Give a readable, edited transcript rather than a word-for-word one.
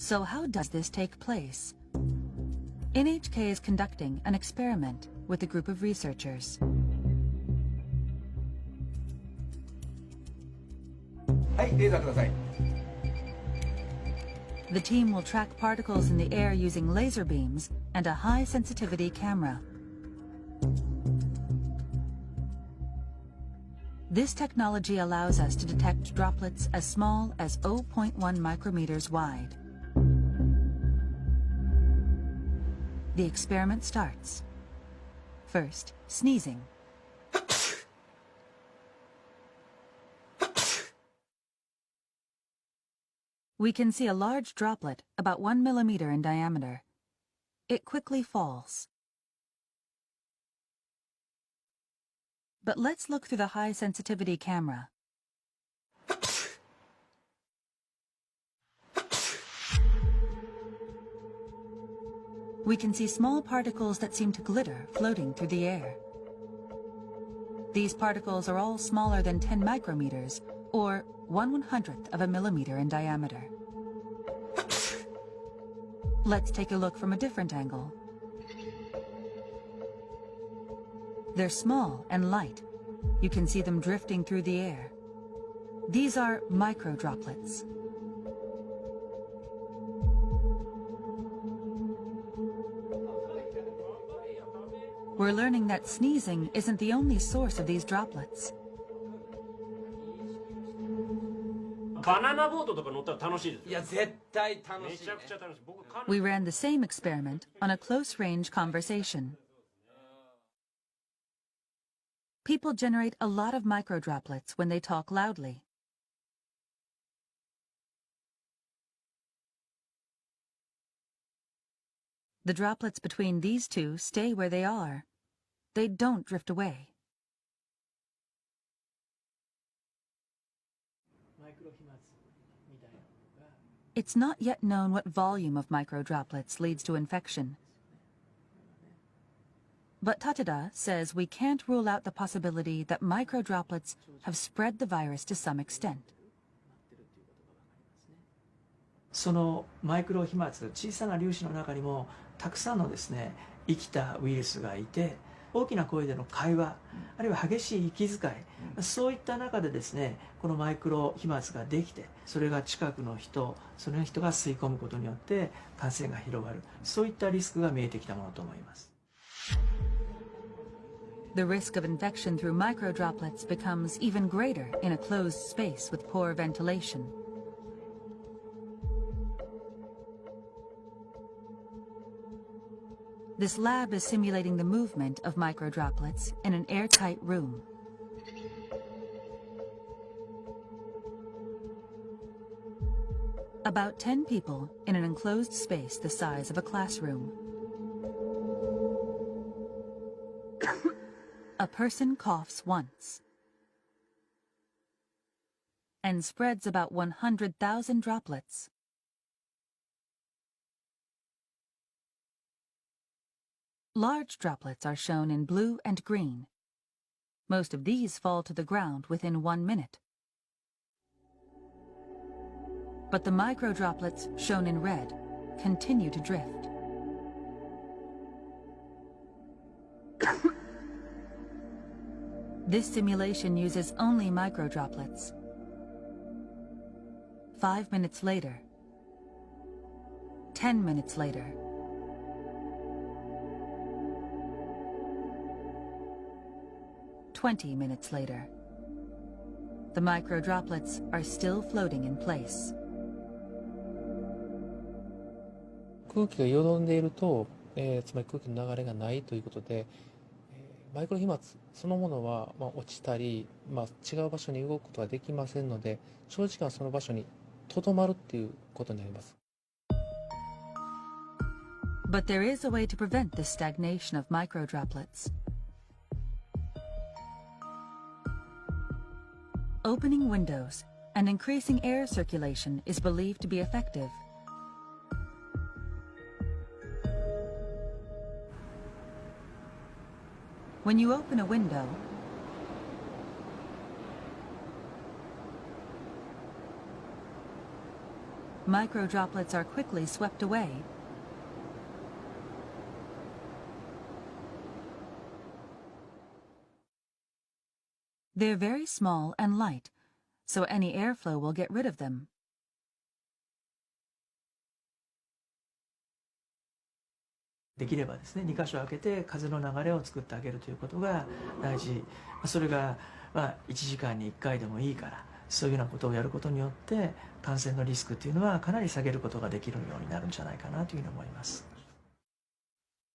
So how does this take place? NHK is conducting an experiment with a group of researchers. The team will track particles in the air using laser beams and a high-sensitivity camera. This technology allows us to detect droplets as small as 0.1 micrometers wide. The experiment starts. First, sneezing. We can see a large droplet about 1 millimeter in diameter. It quickly falls. But let's look through the high-sensitivity camera. We can see small particles that seem to glitter floating through the air. These particles are all smaller than 10 micrometers, or 1/100th of a millimeter in diameter. Let's take a look from a different angle. They're small and light. You can see them drifting through the air. These are microdroplets. We're learning that sneezing isn't the only source of these droplets. We ran the same experiment on a close-range conversation. People generate a lot of microdroplets when they talk loudly. The droplets between these two stay where they are. They don't drift away. It's not yet known what volume of microdroplets leads to infection. But Tateda says we can't rule out the possibility that microdroplets have spread the virus to some extent. そのマイクロ飛沫、小さな粒子の中にもたくさんのですね、生きたウイルスがいて、大きな声での会話、あるいは激しい息遣い、そういった中でですね、このマイクロ飛沫ができて、それが近くの人、その人が吸い込むことによって感染が広がる、そういったリスクが見えてきたものと思います。The risk of infection through microdroplets becomes even greater in a closed space with poor ventilation. This lab is simulating the movement of microdroplets in an airtight room. About 10 people in an enclosed space the size of a classroom. A person coughs once and spreads about 100,000 droplets. Large droplets are shown in blue and green. Most of these fall to the ground within 1 minute. But the microdroplets, shown in red, continue to drift. This simulation uses only microdroplets. 5 minutes later, 10 minutes later, 20 minutes later, the microdroplets are still floating in place. 空気がよどんでいると、つまり空気の流れがないということで、マイクロ飛沫そのものは、落ちたり、違う場所に動くことはできませんので、長時間その場所にとどまるっていうことになります。But there is a way to prevent this stagnation of microdroplets. Opening windows and increasing air circulation is believed to be effective. When you open a window, micro droplets are quickly swept away. They're very small and light, so any airflow will get rid of them. できればですね、2箇所開けて風の流れを作ってあげるということが大事。それが1時間に1回でもいいから、そういうようなことをやることによって感染のリスクっていうのはかなり下げることができるようになるんじゃないかなというふうに思います。